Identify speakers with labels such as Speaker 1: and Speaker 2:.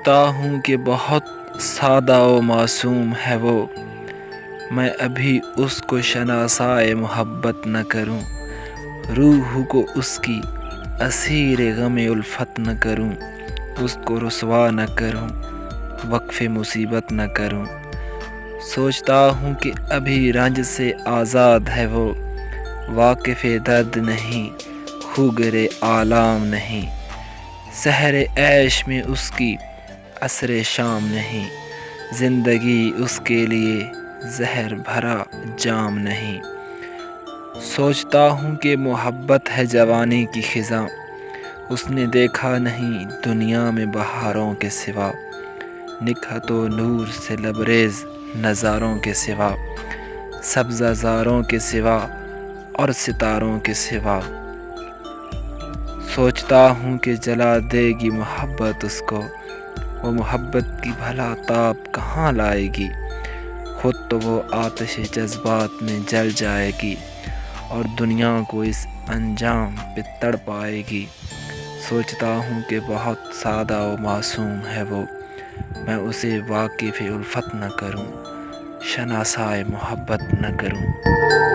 Speaker 1: سوچتا ہوں کہ بہت سادہ و معصوم ہے وہ، میں ابھی اس کو شناسائے محبت نہ کروں، روح کو اس کی اسیر غم الفت نہ کروں، اس کو رسوا نہ کروں، وقف مصیبت نہ کروں۔ سوچتا ہوں کہ ابھی رنج سے آزاد ہے وہ، واقف درد نہیں، خوگر آلام نہیں، سحر عیش میں اس کی عصر شام نہیں، زندگی اس کے لیے زہر بھرا جام نہیں۔ سوچتا ہوں کہ محبت ہے جوانی کی خزاں، اس نے دیکھا نہیں دنیا میں بہاروں کے سوا، نکہت و نور سے لبریز نظاروں کے سوا، سبزہ زاروں کے سوا اور ستاروں کے سوا۔ سوچتا ہوں کہ جلا دے گی محبت اس کو، وہ محبت کی بھلا تاب کہاں لائے گی، خود تو وہ آتش جذبات میں جل جائے گی اور دنیا کو اس انجام پہ تڑ پائے گی۔ سوچتا ہوں کہ بہت سادہ و معصوم ہے وہ، میں اسے واقف الفت نہ کروں، شناسائے محبت نہ کروں۔